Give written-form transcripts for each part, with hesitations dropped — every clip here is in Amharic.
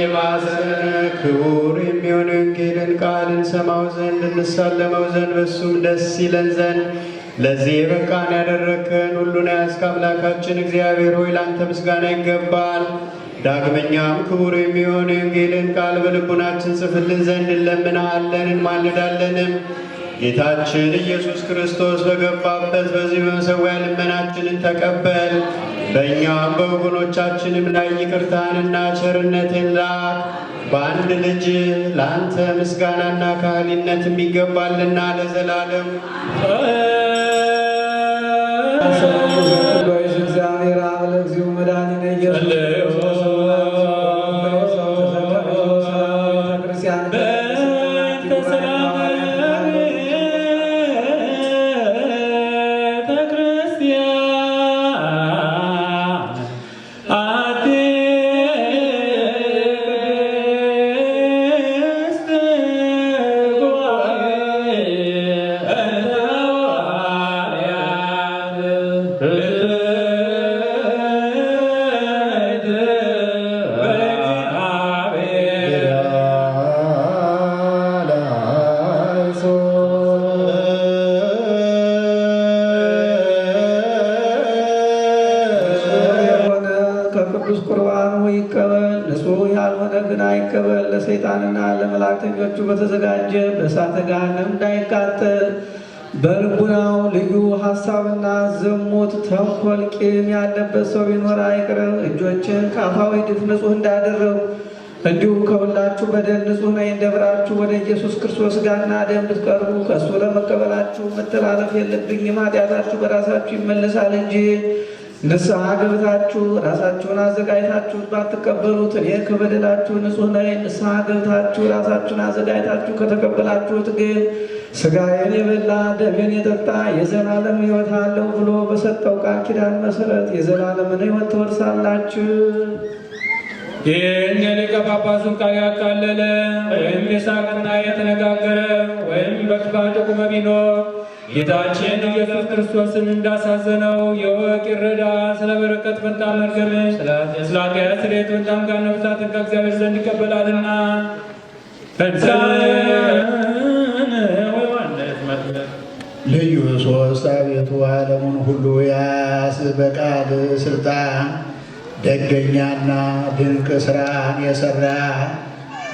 የማሰነ ክቡር የሚሆን ወንጌልን ቃል እንሰማው ዘንድ እንሳለመው ዘንድ በሱም ደስ ይለን ዘንድ ለዚህ የበቃን ያደረግከን ሁሉን ያዝክ አምላካችን እግዚአብሔር ሆይ ለአንተ ምስጋና ይገባል። ዳግመኛም ክቡር የሚሆን የወንጌልን ቃል በልቡናችን ጽፍልን ዘንድ እንለምንሃለን እንማልዳለንም። ጌታችን ኢየሱስ ክርስቶስ በገባበት በዚህ በመሠዊያ ልመናችንን ተቀበል። በእኛም በወገኖቻችንም ላይ ይቅርታንና ቸርነትን ላክ። በአንድ ልጅ ለአንተ ምስጋናና ካህሊነትም ይገባልና ለዘላለም እግዚአብሔር አብ ለእግዚኦ መድኃኒነ ኢየሱስ ቅዱስ ቁርባኑ ይቀበል፣ ንጹሕ ያልሆነ ግን አይቀበል። ለሰይጣንና ለመላእክተኞቹ በተዘጋጀ በእሳተ ገሃነም እንዳይቃጠል። በልቡናው ልዩ ሐሳብና ዝሙት፣ ተንኮል፣ ቂም ያለበት ሰው ቢኖር አይቅረብ። እጆችን ከአፋዊ ድፍ ንጹሕ እንዳደረጉ እንዲሁ ከሁላችሁ በደል ንጹሕ ነኝ እንደብራችሁ ወደ ኢየሱስ ክርስቶስ ሥጋና ደም ልትቀርቡ ከእሱ ለመቀበላችሁ መተላለፍ የለብኝም። ኃጢአታችሁ በራሳችሁ ይመለሳል እንጂ ንስሐ ገብታችሁ ራሳችሁን አዘጋጅታችሁ ባትቀበሉት እኔ ከበደላችሁ ንጹሕ ነኝ። ንስሐ ገብታችሁ ራሳችሁን አዘጋጅታችሁ ከተቀበላችሁት ግን ሥጋዬን የበላ ደሜን የጠጣ የዘላለም ሕይወት አለው ብሎ በሰጠው ቃል ኪዳን መሠረት የዘላለምን ሕይወት ትወርሳላችሁ። ይህን የሊቀ ጳጳሱን ቃል ያቃለለ ወይም የሳቅና የተነጋገረ ወይም በክፋት ቁመ ቢኖር ጌታችን ኢየሱስ ክርስቶስን እንዳሳዘነው የወቅ ይረዳ። ስለ በረከት ፈንታ መርገምን ስለ ኃጢአት ስርየት ፈንታም ጋር ነፍሳትን ከእግዚአብሔር ዘንድ ይቀበላልና ልዩ ሶስት አቤቱ ዓለሙን ሁሉ ያስ በቃል ስልጣን ደገኛና ድንቅ ስራን የሰራ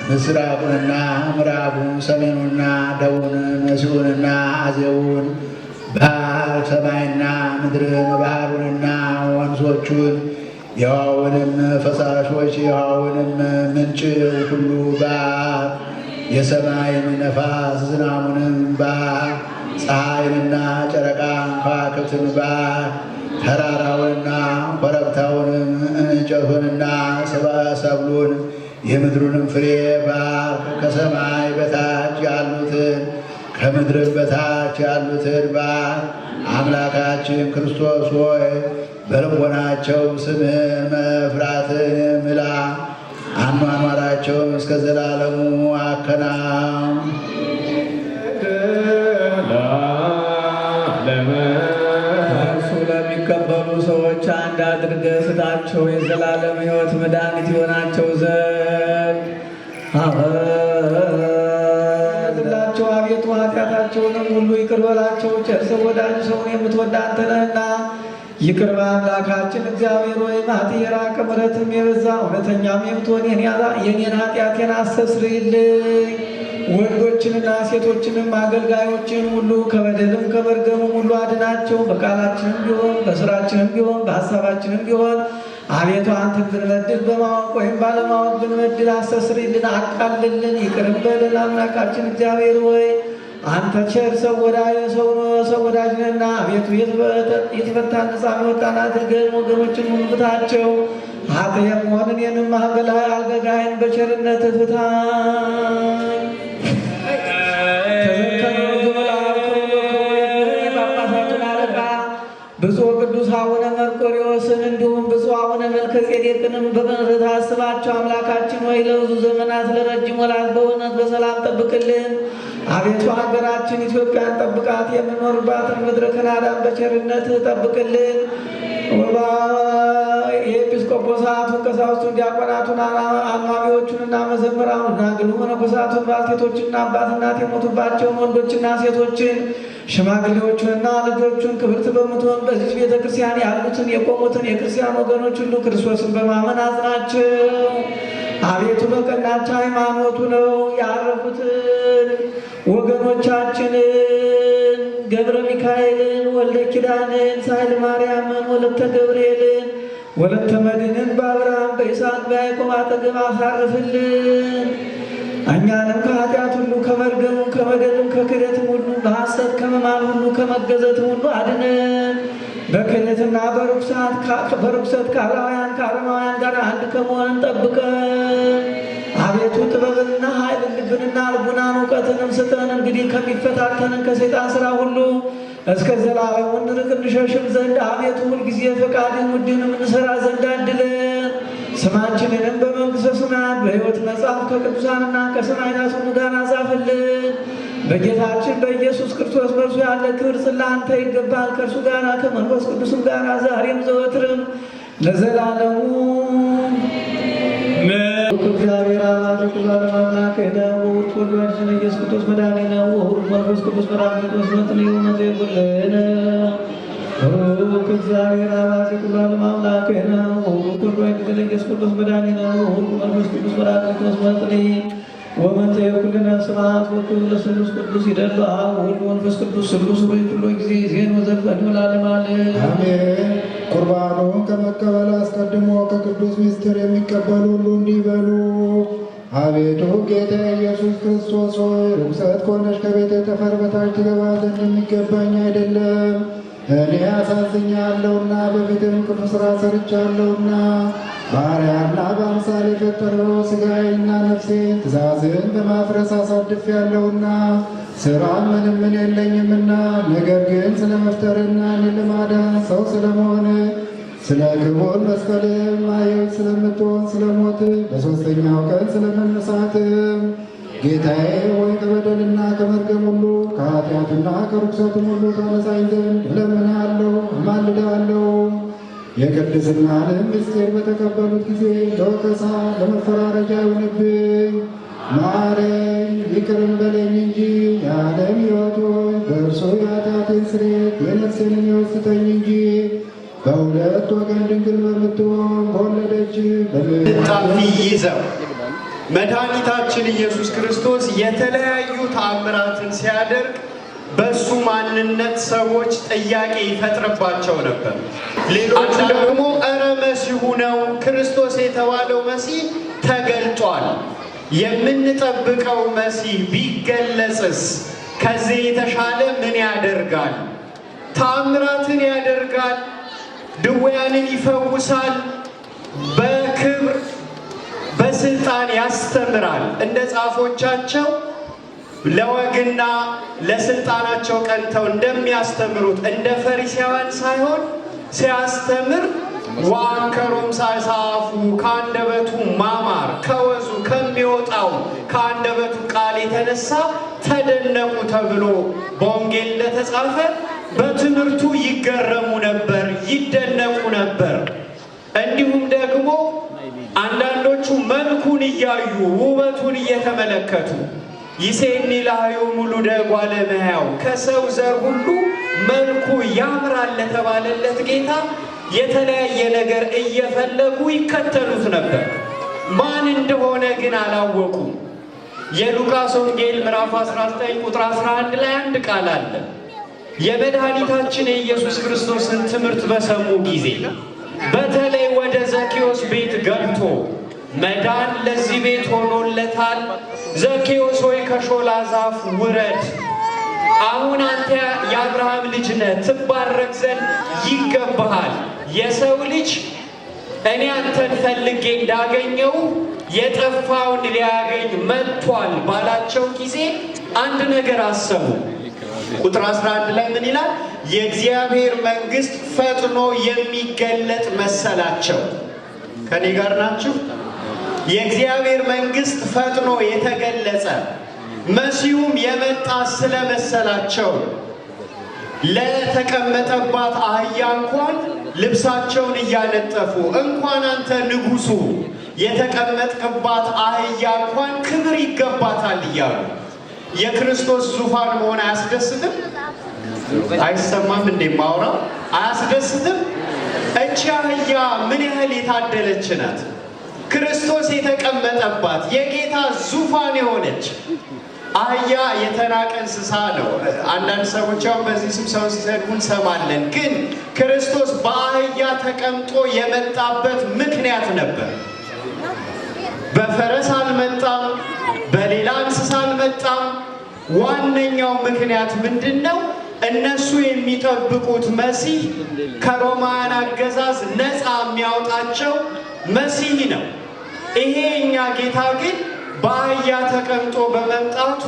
ምስራቁንና ምዕራቡን ሰሜኑንና ደቡብን መሲዑንና አዜቡን ባህር ሰማይና ምድርን ባህሩንና ወንዞቹን የውሃውንም ፈሳሾች የውሃውንም ምንጭ ሁሉ ባህር የሰማይን ነፋስ ዝናሙንም ባህር ፀሐይንና ጨረቃን ከዋክብትን ባህር ተራራውንና ኮረብታውንም እንጨቱንና ሰብሉን የምድሩንም ፍሬ ባርክ። ከሰማይ በታች ያሉትን ከምድርን በታች ያሉትን ባርክ። አምላካችን ክርስቶስ ሆይ በልቦናቸው ስምህን መፍራትን ምላ። አኗኗራቸውም እስከ ዘላለሙ አከናውን። ለሚቀበሉ ሰዎች አንድ አድርገህ ስጣቸው፣ የዘላለም ሕይወት መድኃኒት ይሆናቸው ዘንድ አበላቸው። አቤቱ ኃጢአታቸውንም ሁሉ ይቅር በላቸው። ቸር ሰው ወዳጅ ሰውን የምትወድ አንተ ነህና ይቅር በአምላካችን እግዚአብሔር ሆይ ማት የራቀ ምሕረትም የበዛ እውነተኛም የምትሆን የኔን ኃጢአቴን አስተስርይልኝ። ወንዶችንና ሴቶችንም አገልጋዮችን ሁሉ ከበደልም ከመርገምም ሁሉ አድናቸው። በቃላችንም ቢሆን በስራችንም ቢሆን በሀሳባችንም ቢሆን አቤቱ አንተን ብንበድል በማወቅ ወይም ባለማወቅ ብንበድል አስተስርይልን፣ አቃልልን፣ ይቅር በለን። አምላካችን እግዚአብሔር ሆይ አንተ ቸር ሰው ወዳጅ ነህና አቤቱ የተፈታን ነፃ የወጣን አድርገን ወገኖችን ሁሉ ፍታቸው። ኃጥእ መሆንን የንም አገልጋይን በቸርነት ፍታኝ። የጳጳሳቱን አለቃ ብፁዕ ቅዱስ አቡነ መርቆሬዎስን እንዲሁም ብፁዕ አቡነ መልከጼዴቅንም በምሕረት አስባቸው። አምላካችን ሆይ ለብዙ ዘመናት ለረጅም ወራት በእውነት በሰላም ጠብቅልን። አቤቱ ሀገራችን ኢትዮጵያን ጠብቃት፣ የምንኖርባትን ምድረ ከናዳን በቸርነት ጠብቅልን። የኤጲስቆጶስ ኤጲስቆጶሳቱን፣ ቀሳውስቱን፣ ዲያቆናቱን፣ አንባቢዎቹንና መዘምራኑን፣ ደናግሉ መነኮሳቱን፣ ባልቴቶችና አባት እናት የሞቱባቸውን ወንዶችና ሴቶችን፣ ሽማግሌዎቹንና ልጆቹን ክብርት በምትሆን በዚህ ቤተ ክርስቲያን ያሉትን የቆሙትን የክርስቲያን ወገኖች ሁሉ ክርስቶስን በማመን አጽናቸው። አቤቱ በቀናች ሃይማኖቱ ነው ያረፉትን ወገኖቻችንን ገብረ ሚካኤልን፣ ወልደ ኪዳንን፣ ሳህለ ማርያምን፣ ወለተ ገብርኤልን፣ ወለተ መድኅንን በአብርሃም በይስሐቅ በያዕቆብ አጠገብ አሳርፍልን። እኛንም ከኃጢአት ሁሉ ከመርገሙም ከበደልም ከክደትም ሁሉ በሐሰት ከመማል ሁሉ ከመገዘትም ሁሉ አድነን። በክህነትና በርኩሰት ከአላውያን ከአረማውያን ጋር አንድ ከመሆን ጠብቀን። አቤቱ ጥበብንና ኃይልን ልብንና ልቡናን እውቀትንም ስጠን። እንግዲህ ከሚፈታተንን ከሰይጣን ሥራ ሁሉ እስከ ዘላለሙ እንርቅ እንሸሽም ዘንድ አቤቱ ሁልጊዜ ፈቃድን ውድንም እንሰራ ዘንድ አድለን። ስማችንንም በመንግሥተ ሰማያት በሕይወት መጽሐፍ ከቅዱሳንና ከሰማዕታት ሁሉ ጋር አጻፍልን። በጌታችን በኢየሱስ ክርስቶስ በእርሱ ያለ ክብር ለአንተ ይገባል፣ ከእርሱ ጋር ከመንፈስ ቅዱስም ጋር ዛሬም ዘወትርም ለዘላለሙ። እግዚአብሔር አብ ዘላለም አምላክ ነው ሁሉ ያችን ኢየሱስ ክርስቶስ መድኃኒነ ወሁሉ መንፈስ ቅዱስ ጰራቅሊጦስ መጥንዮ መዘይኩልነ ሩክ እግዚአብሔር አብ ዘላለም አምላክ ነው ሁሉ ያችን ኢየሱስ ክርስቶስ መድኃኒነ ወሁሉ መንፈስ ቅዱስ ጰራቅሊጦስ መጥንዮ ወመንዘይኩልነ ስብሐት ወክብር ለስሉስ ቅዱስ ይደሉ አብ ወወልድ ወመንፈስ ቅዱስ ስሉስ ሆይ ሁሉ ጊዜ ዜን ወዘልፈን ለዓለመ ዓለም አሜን። ቁርባኑን ከመቀበል አስቀድሞ ከቅዱስ ምስጢር የሚቀበሉ ሁሉ እንዲበሉ። አቤቱ ጌታ ኢየሱስ ክርስቶስ ሆይ ርኩሰት ከሆነች ከቤተ ጠፈር በታች ትገባ ዘንድ የሚገባኝ አይደለም። እኔ አሳዝኛለሁና በፊትም ክፉ ሥራ ሰርቻለሁና ባሪያና በአምሳል የፈጠረው ሥጋዬና ነፍሴን ትእዛዝን በማፍረስ አሳድፌአለሁና ሥራ ምንም የለኝምና፣ ነገር ግን ስለ መፍጠርና እኔን ለማዳን ሰው ስለመሆን ስለ ክቡር መስቀልም አየሁት ስለምትሆን ስለ ሞት በሦስተኛው ቀን ስለ መነሳትም ጌታዬ ሆይ ከበደልና ከመርገም ሁሉ ከኃጢአትና ከርኩሰትም ሁሉ ታነጻኝ ዘንድ እለምንሃለሁ እማልድሃለሁ። የቅድስናንም ምስጢር በተቀበሉት ጊዜ ለወቀሳ ለመፈራረጃ ይሁንብኝ። ማረኝ ይቅርም በለኝ እንጂ የዓለም ሕይወት ሆይ በእርሱ የኃጢአቴን ስርየት የነፍሴንም ሕይወት ስጠኝ እንጂ በሁለት ወገን ድንግል በምትሆን በወለደች ጣፊ ይዘው መድኃኒታችን ኢየሱስ ክርስቶስ የተለያዩ ተአምራትን ሲያደርግ በሱ ማንነት ሰዎች ጥያቄ ይፈጥርባቸው ነበር። ሌሎች ደግሞ እረ መሲሁ ነው፣ ክርስቶስ የተባለው መሲህ ተገልጧል፣ የምንጠብቀው መሲህ ቢገለጽስ ከዚህ የተሻለ ምን ያደርጋል? ተአምራትን ያደርጋል፣ ድውያንን ይፈውሳል፣ በክብር በስልጣን ያስተምራል። እንደ ጻፎቻቸው ለወግና ለስልጣናቸው ቀንተው እንደሚያስተምሩት እንደ ፈሪሳውያን ሳይሆን ሲያስተምር ወአንከሮም ሳይሳፉ ከአንደበቱ ማማር ከወዙ ከሚወጣው ከአንደበቱ ቃል የተነሳ ተደነቁ ተብሎ በወንጌል እንደተጻፈ በትምህርቱ ይገረሙ ነበር፣ ይደነቁ ነበር። እንዲሁም ደግሞ አንዳንዶቹ መልኩን እያዩ ውበቱን እየተመለከቱ ይሴኒ ላዩ ሙሉ ደጓለ እመሕያው ከሰው ዘር ሁሉ መልኩ ያምራል ለተባለለት ጌታ የተለያየ ነገር እየፈለጉ ይከተሉት ነበር። ማን እንደሆነ ግን አላወቁም። የሉቃስ ወንጌል ምዕራፍ 19 ቁጥር 11 ላይ አንድ ቃል አለ። የመድኃኒታችን የኢየሱስ ክርስቶስን ትምህርት በሰሙ ጊዜ በተለይ ወደ ዘኬዎስ ቤት ገብቶ መዳን ለዚህ ቤት ሆኖለታል፣ ዘኬዎስ ሆይ ከሾላ ዛፍ ውረድ፣ አሁን አንተ የአብርሃም ልጅ ነህ፣ ትባረክ ዘንድ ይገባሃል፣ የሰው ልጅ እኔ አንተን ፈልጌ እንዳገኘው የጠፋውን ሊያገኝ መጥቷል ባላቸው ጊዜ አንድ ነገር አሰቡ። ቁጥር 11 ላይ ምን ይላል? የእግዚአብሔር መንግሥት ፈጥኖ የሚገለጥ መሰላቸው። ከኔ ጋር ናችሁ? የእግዚአብሔር መንግሥት ፈጥኖ የተገለጸ መሲሁም የመጣ ስለመሰላቸው ለተቀመጠባት አህያ እንኳን ልብሳቸውን እያነጠፉ እንኳን አንተ ንጉሡ የተቀመጥክባት አህያ እንኳን ክብር ይገባታል እያሉ የክርስቶስ ዙፋን መሆን አያስደስትም? አይሰማም እንዴ ማውራው? አያስደስትም? እቺ አህያ ምን ያህል የታደለች ናት! ክርስቶስ የተቀመጠባት የጌታ ዙፋን የሆነች አህያ የተናቀ እንስሳ ነው። አንዳንድ ሰዎች አሁን በዚህ ስም ሰውን ሲሰድቡ እንሰማለን። ግን ክርስቶስ በአህያ ተቀምጦ የመጣበት ምክንያት ነበር። በፈረስ አልመጣም፣ በሌላ እንስሳ አልመጣም። ዋነኛው ምክንያት ምንድን ነው? እነሱ የሚጠብቁት መሲህ ከሮማውያን አገዛዝ ነፃ የሚያወጣቸው መሲህ ነው። ይሄ እኛ ጌታ ግን በአህያ ተቀምጦ በመምጣቱ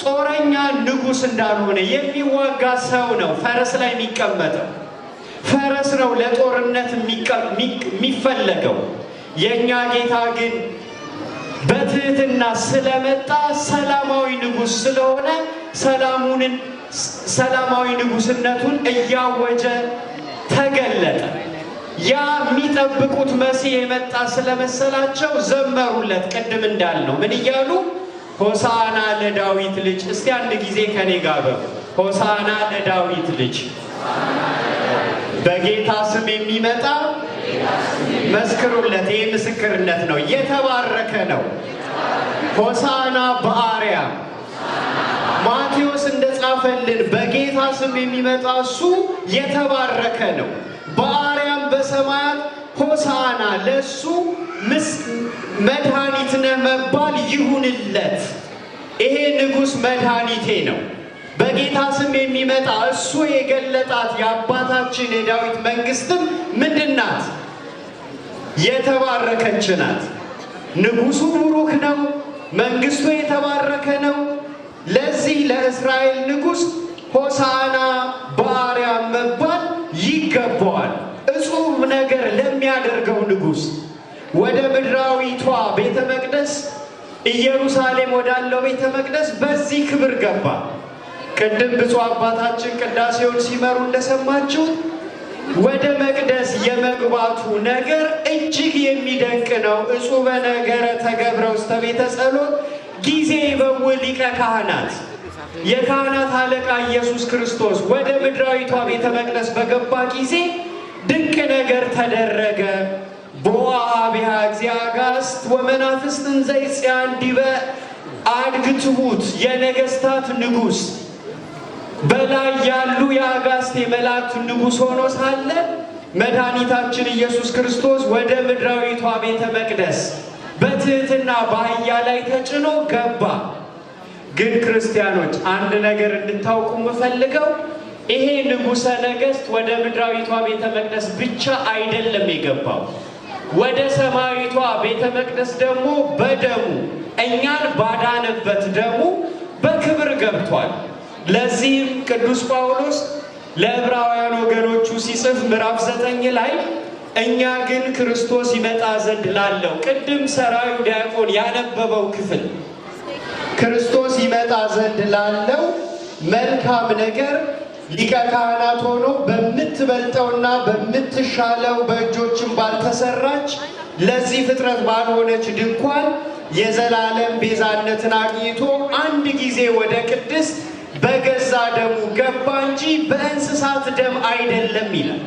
ጦረኛ ንጉሥ እንዳልሆነ የሚዋጋ ሰው ነው ፈረስ ላይ የሚቀመጠው። ፈረስ ነው ለጦርነት የሚፈለገው። የእኛ ጌታ ግን በትህትና ስለመጣ ሰላማዊ ንጉሥ ስለሆነ ሰላማዊ ንጉሥነቱን እያወጀ ተገለጠ። ያ የሚጠብቁት መሲህ የመጣ ስለመሰላቸው ዘመሩለት። ቅድም እንዳልነው ምን እያሉ? ሆሳዕና ለዳዊት ልጅ። እስቲ አንድ ጊዜ ከኔ ጋር በሉ፣ ሆሳዕና ለዳዊት ልጅ። በጌታ ስም የሚመጣ መስክሩለት። ይህ ምስክርነት ነው፣ የተባረከ ነው። ሆሳዕና በአርያም ማቴዎስ እንደጻፈልን በጌታ ስም የሚመጣ እሱ የተባረከ ነው። በአርያም በሰማያት ሆሳዕና ለእሱ መድኃኒት ነህ መባል ይሁንለት። ይሄ ንጉሥ መድኃኒቴ ነው። በጌታ ስም የሚመጣ እሱ የገለጣት የአባታችን የዳዊት መንግስትም ምንድናት? የተባረከች ናት። ንጉሡ ቡሩክ ነው። መንግስቱ የተባረከ ነው። ለዚህ ለእስራኤል ንጉሥ ሆሳዕና በአርያም መባል ይገባዋል። እጹብ ነገር ለሚያደርገው ንጉሥ ወደ ምድራዊቷ ቤተ መቅደስ ኢየሩሳሌም ወዳለው ቤተ መቅደስ በዚህ ክብር ገባ። ቅድም ብፁዕ አባታችን ቅዳሴውን ሲመሩ እንደሰማችሁ ወደ መቅደስ የመግባቱ ነገር እጅግ የሚደንቅ ነው። እጹበ ነገረ ተገብረ ውስተ ቤተ ጸሎት ጊዜ ይበውዕ ሊቀ ካህናት፣ የካህናት አለቃ ኢየሱስ ክርስቶስ ወደ ምድራዊቷ ቤተ መቅደስ በገባ ጊዜ ድንቅ ነገር ተደረገ። በወአቢሃ እግዚአጋስት ወመናፍስት እንዘ ይጽያን ዲበ አድግ ትሑት፣ የነገስታት ንጉሥ በላይ ያሉ የአጋስት የመላእክት ንጉሥ ሆኖ ሳለ መድኃኒታችን ኢየሱስ ክርስቶስ ወደ ምድራዊቷ ቤተ መቅደስ በትህትና በአህያ ላይ ተጭኖ ገባ። ግን ክርስቲያኖች አንድ ነገር እንድታውቁ የምፈልገው ይሄ ንጉሠ ነገሥት ወደ ምድራዊቷ ቤተ መቅደስ ብቻ አይደለም የገባው። ወደ ሰማያዊቷ ቤተ መቅደስ ደግሞ በደሙ እኛን ባዳነበት ደሙ በክብር ገብቷል። ለዚህም ቅዱስ ጳውሎስ ለዕብራውያን ወገኖቹ ሲጽፍ ምዕራፍ 9 ላይ እኛ ግን ክርስቶስ ይመጣ ዘንድ ላለው፣ ቅድም ሰራዩ ዲያቆን ያነበበው ክፍል ክርስቶስ ይመጣ ዘንድ ላለው መልካም ነገር ሊቀ ካህናት ሆኖ በምትበልጠውና በምትሻለው በእጆችም ባልተሰራች ለዚህ ፍጥረት ባልሆነች ድንኳን የዘላለም ቤዛነትን አግኝቶ አንድ ጊዜ ወደ ቅድስት በገዛ ደሙ ገባ እንጂ በእንስሳት ደም አይደለም ይላል።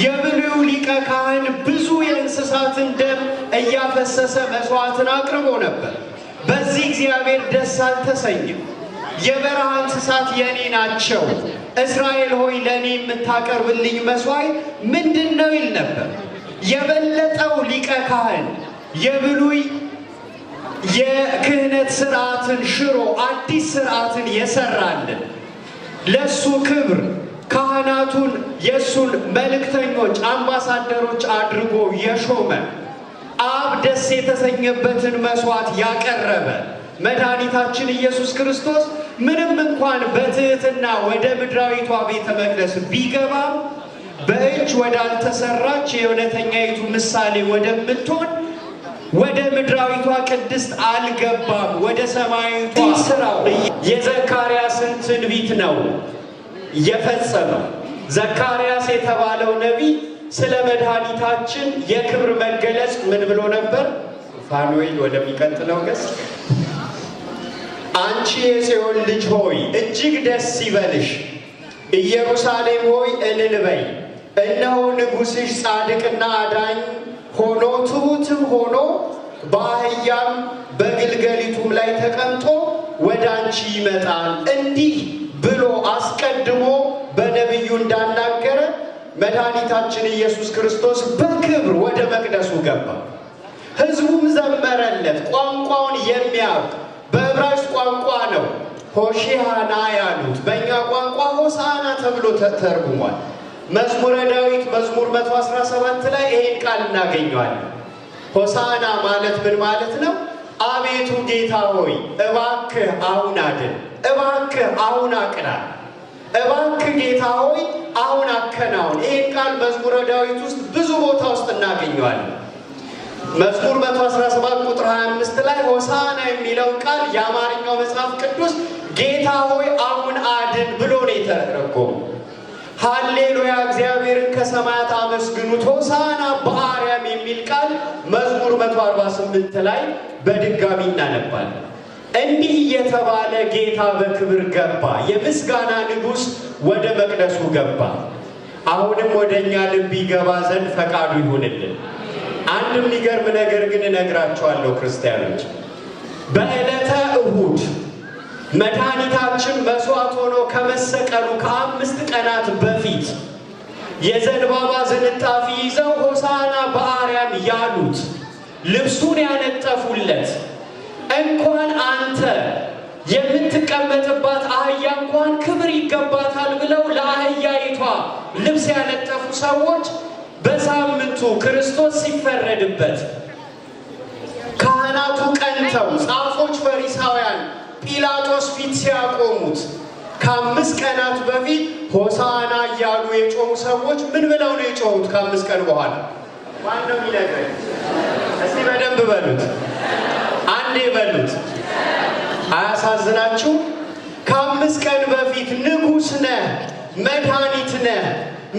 የብሉዩ ሊቀ ካህን ብዙ የእንስሳትን ደም እያፈሰሰ መስዋዕትን አቅርቦ ነበር። በዚህ እግዚአብሔር ደስ አልተሰኘም። የበረሃ እንስሳት የኔ ናቸው፣ እስራኤል ሆይ ለእኔ የምታቀርብልኝ መስዋዕት ምንድን ነው ይል ነበር። የበለጠው ሊቀ ካህን የብሉይ የክህነት ስርዓትን ሽሮ አዲስ ስርዓትን የሰራልን ለሱ ክብር ካህናቱን የእሱን መልእክተኞች አምባሳደሮች አድርጎ የሾመ አብ ደስ የተሰኘበትን መስዋዕት ያቀረበ መድኃኒታችን ኢየሱስ ክርስቶስ ምንም እንኳን በትህትና ወደ ምድራዊቷ ቤተ መቅደስ ቢገባም በእጅ ወዳልተሰራች የእውነተኛይቱ ምሳሌ ወደምትሆን ወደ ምድራዊቷ ቅድስት አልገባም። ወደ ሰማያዊቷ ስራው የዘካርያስን ትንቢት ነው የፈጸመው። ዘካርያስ የተባለው ነቢይ ስለ መድኃኒታችን የክብር መገለጽ ምን ብሎ ነበር? ፋኑኤል ወደሚቀጥለው ገጽ። አንቺ የጽዮን ልጅ ሆይ እጅግ ደስ ይበልሽ፣ ኢየሩሳሌም ሆይ እልል በይ። እነሆ ንጉሥሽ ጻድቅና አዳኝ ሆኖ ትሑትም ሆኖ በአህያም በግልገሊቱም ላይ ተቀምጦ ወደ አንቺ ይመጣል። እንዲህ ብሎ አስቀድሞ በነቢዩ እንዳናገረ መድኃኒታችን ኢየሱስ ክርስቶስ በክብር ወደ መቅደሱ ገባ። ሕዝቡም ዘመረለት። ቋንቋውን የሚያውቅ በዕብራይስጥ ቋንቋ ነው ሆሺያና ያሉት፣ በእኛ ቋንቋ ሆሳዕና ተብሎ ተተርጉሟል። መዝሙረ ዳዊት መዝሙር 117 ላይ ይሄን ቃል እናገኘዋለን። ሆሳዕና ማለት ምን ማለት ነው? አቤቱ ጌታ ሆይ እባክህ አሁን አድን፣ እባክህ አሁን አቅና፣ እባክህ ጌታ ሆይ አሁን አከናውን። ይሄን ቃል መዝሙረ ዳዊት ውስጥ ብዙ ቦታ ውስጥ እናገኘዋለን። መዝሙር 117 ቁጥር 25 ላይ ሆሳዕና የሚለውን ቃል የአማርኛው መጽሐፍ ቅዱስ ጌታ ሆይ አሁን አድን ብሎ ነው የተረጎመው። ሃሌሉያ እግዚአብሔርን ከሰማያት አመስግኑት ሆሳዕና በአርያም የሚል ቃል መዝሙር 148 ላይ በድጋሚ እናነባለን። እንዲህ እየተባለ ጌታ በክብር ገባ፣ የምስጋና ንጉሥ ወደ መቅደሱ ገባ። አሁንም ወደ እኛ ልብ ይገባ ዘንድ ፈቃዱ ይሁንልን። አንድ የሚገርም ነገር ግን እነግራችኋለሁ ክርስቲያኖች። በዕለተ እሁድ መድኃኒታችን መስዋዕት ሆኖ ከመሰቀሉ ከ5 ቀናት በፊት የዘንባባ ዝንጣፊ ይዘው ሆሳዕና በአርያም ያሉት ልብሱን ያነጠፉለት እንኳን አንተ የምትቀመጥባት አህያ እንኳን ክብር ይገባታል ብለው ለአህያይቷ ልብስ ያነጠፉ ሰዎች በሳምንቱ ክርስቶስ ሲፈረድበት ካህናቱ ቀንተው ጻፎች ፈሪሳውያን ጲላጦስ ፊት ሲያቆሙት ከ5 ቀናት በፊት ሆሳዕና እያሉ የጮሁ ሰዎች ምን ብለው ነው የጮሁት? ከ5 ቀን በኋላ ማን ነው የሚነግረኝ? እስቲ በደንብ በሉት፣ አንዴ በሉት። አያሳዝናችሁ? ከ5 ቀን በፊት ንጉሥ ነህ፣ መድኃኒት ነህ፣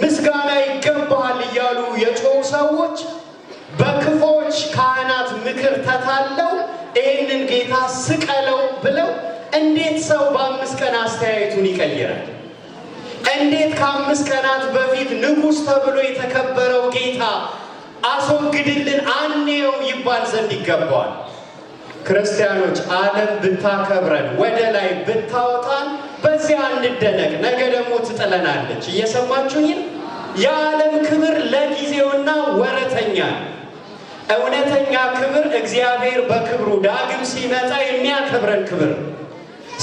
ምስጋና ይገባሃል እያሉ የጮሁ ሰዎች በክፎች ካህናት ምክር ተታለው ይህንን ጌታ ስቀለው ብለው እንዴት ሰው በ5 ቀን አስተያየቱን ይቀይራል? እንዴት ከ5 ቀናት በፊት ንጉሥ ተብሎ የተከበረው ጌታ አስወግድልን አንየው ይባል ዘንድ ይገባዋል? ክርስቲያኖች ዓለም ብታከብረን ወደ ላይ ብታወጣን በዚያ እንደነቅ፣ ነገ ደግሞ ትጥለናለች። እየሰማችሁኝ? የዓለም ክብር ለጊዜውና ወረተኛ፣ እውነተኛ ክብር እግዚአብሔር በክብሩ ዳግም ሲመጣ የሚያከብረን ክብር።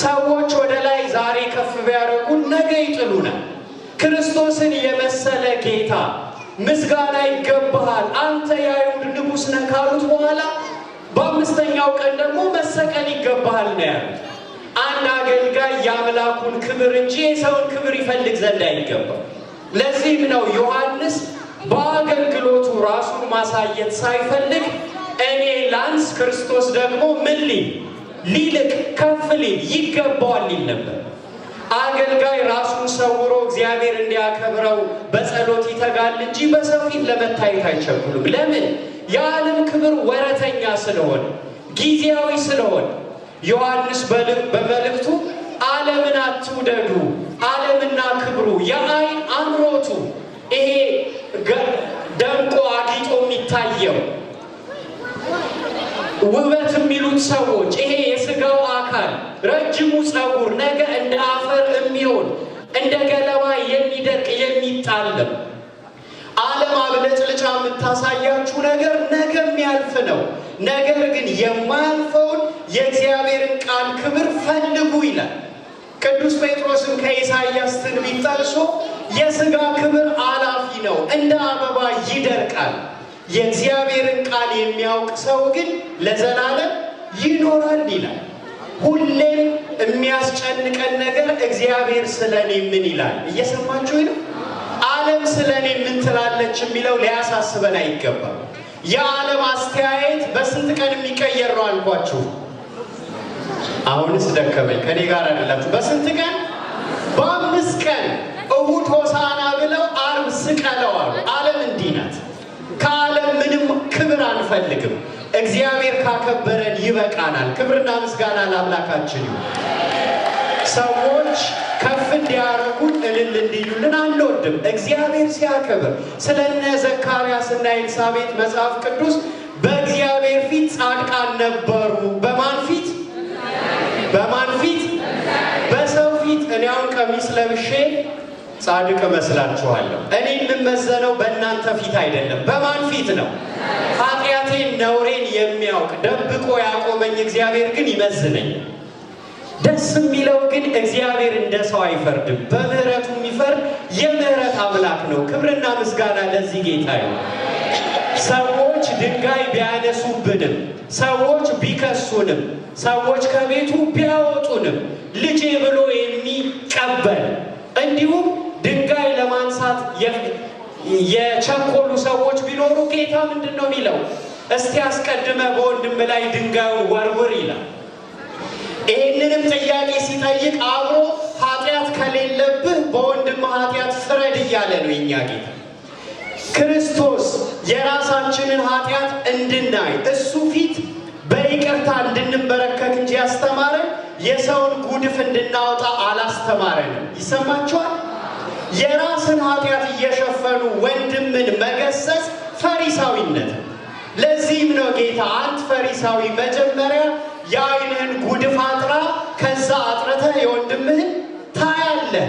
ሰዎች ወደ ላይ ዛሬ ከፍ ቢያደርጉን ነገ ይጥሉናል። ክርስቶስን የመሰለ ጌታ ምስጋና ይገባሃል አንተ የአይሁድ ንጉሥ ነህ ካሉት በኋላ በ5ኛው ቀን ደግሞ መሰቀል ይገባሃል ነው ያሉት። አንድ አገልጋይ የአምላኩን ክብር እንጂ የሰውን ክብር ይፈልግ ዘንድ አይገባም። ለዚህም ነው ዮሐንስ በአገልግሎቱ ራሱን ማሳየት ሳይፈልግ እኔ ላንስ ክርስቶስ ደግሞ ምን ሊልቅ ከፍ ሊል ይገባዋል ሊል ነበር። አገልጋይ ራሱን ሰውሮ እግዚአብሔር እንዲያከብረው በጸሎት ይተጋል እንጂ በሰው ፊት ለመታየት አይቸኩልም። ለምን? የዓለም ክብር ወረተኛ ስለሆነ፣ ጊዜያዊ ስለሆነ። ዮሐንስ በመልእክቱ ዓለምን አትውደዱ፣ ዓለምና ክብሩ የዓይን አምሮቱ፣ ይሄ ደምቆ አጊጦ የሚታየው ውበት የሚሉት ሰዎች፣ ይሄ የስጋው አካል ረጅሙ ጸጉር ነገ እንደ አፈር የሚሆን እንደ ገለባ የሚደርቅ የሚጣለም ዓለም አብለጭልጫ የምታሳያችሁ ነገር ነገ የሚያልፍ ነው። ነገር ግን የማያልፈውን የእግዚአብሔርን ቃል ክብር ፈልጉ ይላል። ቅዱስ ጴጥሮስም ከኢሳይያስ ትንቢት ጠቅሶ የሥጋ ክብር አላፊ ነው፣ እንደ አበባ ይደርቃል፣ የእግዚአብሔርን ቃል የሚያውቅ ሰው ግን ለዘላለም ይኖራል ይላል። ሁሌም የሚያስጨንቀን ነገር እግዚአብሔር ስለ እኔ ምን ይላል? እየሰማችሁ ነው? ዓለም ስለ እኔ ምን ትላለች የሚለው ሊያሳስበን አይገባም። የዓለም አስተያየት በስንት ቀን የሚቀየር ነው አልኳችሁ? አሁንስ ደከመኝ፣ ከኔ ጋር አይደላችሁ። በስንት ቀን? በ5 ቀን እሁድ ሆሳና ብለው ዓርብ ስቀለው አሉ። ዓለም እንዲህ ናት። ከዓለም ምንም ክብር አንፈልግም። እግዚአብሔር ካከበረን ይበቃናል። ክብርና ምስጋና ለአምላካችን ይሁን። ሰዎች ከፍ እንዲያረጉን እልል እንዲሉልን አንወድም። እግዚአብሔር ሲያከብር ስለነ ዘካርያስ እና ኤልሳቤጥ መጽሐፍ ቅዱስ በእግዚአብሔር ፊት ጻድቃን ነበሩ። በማን ፊት? በማን ፊት? በሰው ፊት። እኔ አሁን ቀሚስ ለብሼ ጻድቅ እመስላችኋለሁ። እኔ የምመዘነው በእናንተ ፊት አይደለም። በማን ፊት ነው? ኃጢአቴን ነውሬን የሚያውቅ ደብቆ ያቆመኝ እግዚአብሔር ግን ይመዝነኝ። ደስ የሚለው ግን እግዚአብሔር እንደ ሰው አይፈርድም። በምህረቱ የሚፈርድ የምህረት አምላክ ነው። ክብርና ምስጋና ለዚህ ጌታ ይሁን። ሰዎች ድንጋይ ቢያነሱብንም፣ ሰዎች ቢከሱንም፣ ሰዎች ከቤቱ ቢያወጡንም ልጄ ብሎ የሚቀበል እንዲሁም ድንጋይ ለማንሳት የቸኮሉ ሰዎች ቢኖሩ ጌታ ምንድን ነው የሚለው? እስቲ አስቀድመ በወንድም ላይ ድንጋዩን ወርውር ይላል። ይህንንም ጥያቄ ሲጠይቅ አብሮ ኃጢአት ከሌለብህ በወንድም ኃጢአት ፍረድ እያለ ነው የኛ ጌታ። ክርስቶስ የራሳችንን ኃጢአት እንድናይ እሱ ፊት በይቅርታ እንድንበረከክ እንጂ ያስተማረን የሰውን ጉድፍ እንድናወጣ አላስተማረንም። ይሰማችኋል? የራስን ኃጢአት እየሸፈኑ ወንድምን መገሰጽ ፈሪሳዊነት። ለዚህም ነው ጌታ አንተ ፈሪሳዊ መጀመሪያ የዓይንህን ጉድፍ አጥራ፣ ከዛ አጥረተህ የወንድምህን ታያለህ።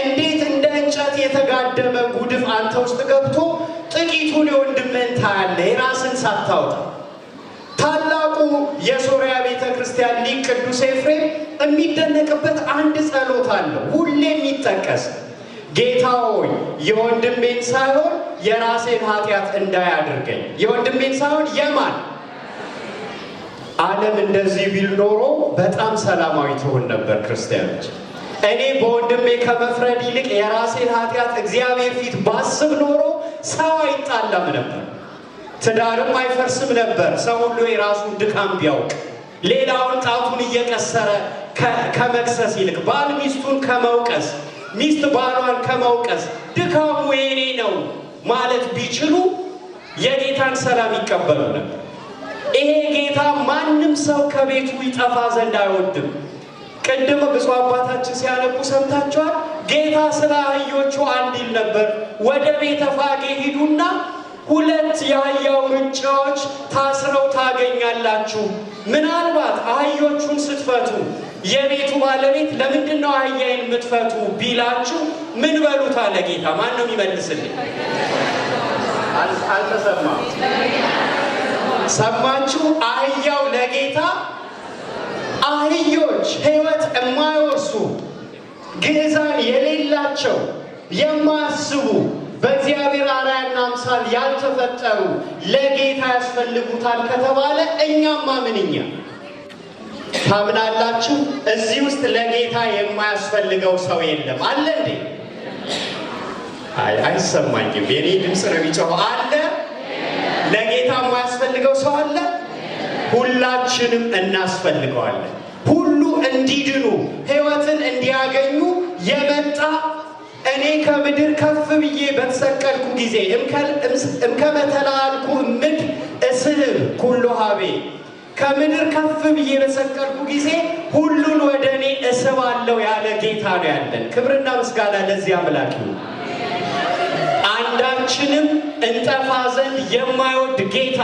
እንዴት እንደ እንጨት የተጋደመ ጉድፍ አንተ ውስጥ ገብቶ ጥቂቱን የወንድምህን ታያለህ የራስን ሳታወጣ። ታላቁ የሶርያ ቤተ ክርስቲያን ሊቅ ቅዱስ ኤፍሬም የሚደነቅበት አንድ ጸሎት አለው፣ ሁሌ የሚጠቀስ። ጌታ ሆይ የወንድሜን ሳይሆን የራሴን ኃጢአት እንዳያድርገኝ። የወንድሜን ሳይሆን የማን? ዓለም እንደዚህ ቢል ኖሮ በጣም ሰላማዊ ትሆን ነበር። ክርስቲያኖች፣ እኔ በወንድሜ ከመፍረድ ይልቅ የራሴን ኃጢአት እግዚአብሔር ፊት ባስብ ኖሮ ሰው አይጣላም ነበር፣ ትዳርም አይፈርስም ነበር። ሰው ሁሉ የራሱን ድካም ቢያውቅ፣ ሌላውን ጣቱን እየቀሰረ ከመክሰስ ይልቅ ባል ሚስቱን ከመውቀስ፣ ሚስት ባሏን ከመውቀስ ድካሙ የኔ ነው ማለት ቢችሉ የጌታን ሰላም ይቀበሉ ነበር። ይሄ ጌታ ማንም ሰው ከቤቱ ይጠፋ ዘንድ አይወድም። ቅድም ብፁዕ አባታችን ሲያነቡ ሰምታችኋል። ጌታ ስለ አህዮቹ አንድ ይል ነበር፣ ወደ ቤተ ፋጌ ሂዱና 2 የአህያ ውርንጫዎች ታስረው ታገኛላችሁ። ምናልባት አህዮቹን ስትፈቱ የቤቱ ባለቤት ለምንድን ነው አህያዬን የምትፈቱ ቢላችሁ ምን በሉት አለ ጌታ። ማን ነው የሚመልስልኝ? አልተሰማም? ሰማችሁ? አህያው ለጌታ አህዮች ሕይወት የማይወርሱ ግዕዛን የሌላቸው የማያስቡ በእግዚአብሔር አርአያና አምሳል ያልተፈጠሩ ለጌታ ያስፈልጉታል ከተባለ እኛማ ምንኛ ታምናላችሁ? እዚህ ውስጥ ለጌታ የማያስፈልገው ሰው የለም አለ እንዴ? አይሰማኝም። የኔ ድምፅ ነው የሚጮኸው። አለ? ለጌታ የማያስፈልገው ሰው አለ? ሁላችንም እናስፈልገዋለን። ሁሉ እንዲድኑ ሕይወትን እንዲያገኙ የመጣ እኔ ከምድር ከፍ ብዬ በተሰቀልኩ ጊዜ እምከመተላልኩ እምድ እስህብ ኩሎ ሀቤ፣ ከምድር ከፍ ብዬ በተሰቀልኩ ጊዜ ሁሉን ወደ እኔ እስባለሁ ያለ ጌታ ነው ያለን። ክብርና ምስጋና ለዚህ አምላክ ነው። አንዳችንም እንጠፋ ዘንድ የማይወድ ጌታ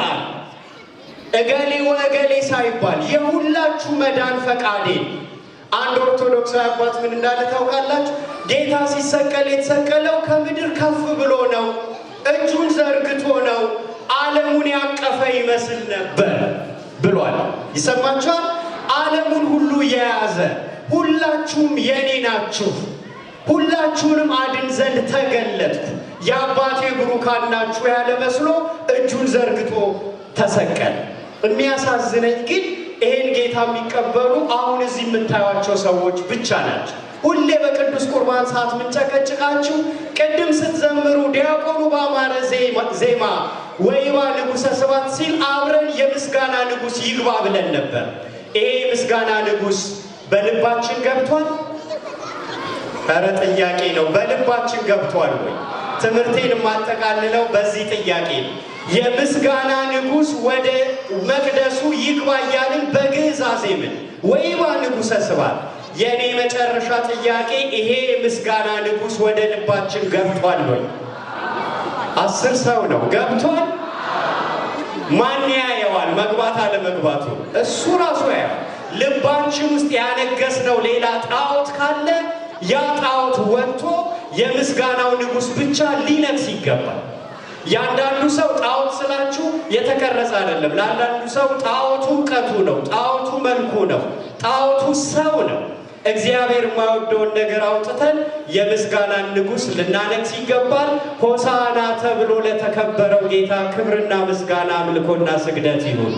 እገሌ ወእገሌ ሳይባል የሁላችሁ መዳን ፈቃዴ። አንድ ኦርቶዶክሳዊ አባት ምን እንዳለ ታውቃላችሁ? ጌታ ሲሰቀል የተሰቀለው ከምድር ከፍ ብሎ ነው፣ እጁን ዘርግቶ ነው፣ ዓለሙን ያቀፈ ይመስል ነበር ብሏል። ይሰማችኋል? ዓለሙን ሁሉ የያዘ ሁላችሁም የኔ ናችሁ፣ ሁላችሁንም አድን ዘንድ ተገለጥኩ፣ የአባቴ ብሩካን ናችሁ ያለ መስሎ እጁን ዘርግቶ ተሰቀለ። የሚያሳዝነኝ ግን ይሄን ጌታ የሚቀበሉ አሁን እዚህ የምታዩቸው ሰዎች ብቻ ናቸው። ሁሌ በቅዱስ ቁርባን ሰዓት ምንጨቀጭቃችሁ፣ ቅድም ስትዘምሩ ዲያቆኑ በአማረ ዜማ ወይባ ንጉሠ ስብሐት ሲል አብረን የምስጋና ንጉሥ ይግባ ብለን ነበር። ይሄ የምስጋና ንጉሥ በልባችን ገብቷል? ኧረ ጥያቄ ነው። በልባችን ገብቷል ወይ? ትምህርቴን የማጠቃልለው በዚህ ጥያቄ ነው። የምስጋና ንጉሥ ወደ መቅደሱ ይግባ እያልን በግዕዝ አዜምን። ወይባ ንጉሠ ስብሐት። የእኔ መጨረሻ ጥያቄ ይሄ የምስጋና ንጉሥ ወደ ልባችን ገብቷል ወይ? 10 ሰው ነው። ገብቷል? ማን ያየዋል መግባት አለመግባቱ? እሱ ራሱ ያየዋል። ልባችን ውስጥ ያነገስነው ሌላ ጣዖት ካለ ያ ጣዖት ወጥቶ የምስጋናው ንጉሥ ብቻ ሊነግስ ይገባል። ያንዳንዱ ሰው ጣዖት ስላችሁ የተቀረጸ አይደለም። ለአንዳንዱ ሰው ጣዖቱ እውቀቱ ነው፣ ጣዖቱ መልኩ ነው፣ ጣዖቱ ሰው ነው። እግዚአብሔር የማይወደውን ነገር አውጥተን የምስጋናን ንጉሥ ልናነግስ ይገባል። ሆሳዕና ተብሎ ለተከበረው ጌታ ክብርና ምስጋና አምልኮና ስግደት ይሁን።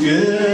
Amen.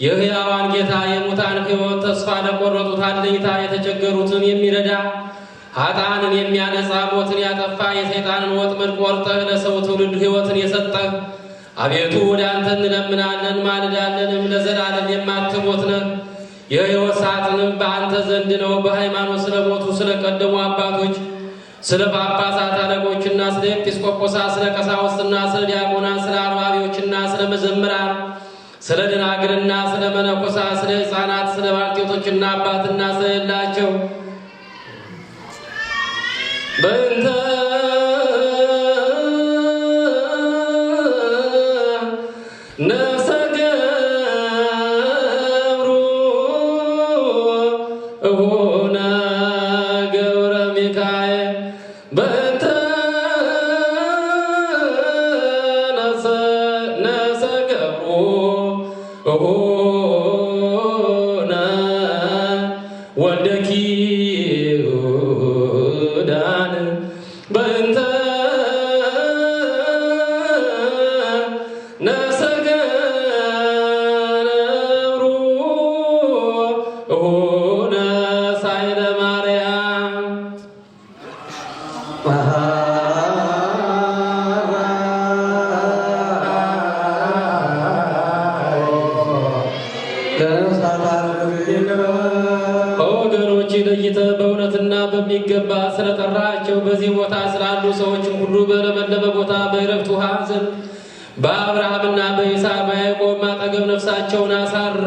የሕያዋን ጌታ የሙታን ሕይወት ተስፋ ለቆረጡት አለኝታ የተቸገሩትን የሚረዳ ኃጥአንን የሚያነጻ ሞትን ያጠፋ የሰይጣንን ወጥመድ ቆርጠህ ለሰው ትውልድ ሕይወትን የሰጠህ አቤቱ ወደ አንተ እንለምናለን ማልዳለንም ለዘላለም የማትሞት ነህ። የሕይወት ሰዓትንም በአንተ ዘንድ ነው። በሃይማኖት ስለሞቱ ስለ ቀደሙ አባቶች ስለ ጳጳሳት አለቆችና ስለ ኤጲስቆጶሳት ስለ ቀሳውስትና ስለ ዲያቆናት ስለ አንባቢዎችና ስለ መዘምራን ስለ ደናግልና ስለ መነኮሳት ስለ ሕፃናት ስለ ባልቴቶችና አባትና ስለሌላቸው በእንተ ነፍሰ ገብሩ እሁነ ገብረ ሚካኤል በእንተ ነፍሰ ገብሩ እሁነ ወልደ ኪዳን በእንተ ነፍሰ ገብሩ እሁነ ሳይለ ማርያም ከወገኖች ለይተህ በእውነትና በሚገባ ስለጠራቸው በዚህ ቦታ ስላሉ ሰዎችም ሁሉ በለመለመ ቦታ በዕረፍት ውሃ ዘንድ በአብርሃምና በይስሐቅ በያዕቆብ አጠገብ ነፍሳቸውን አሳርፍ።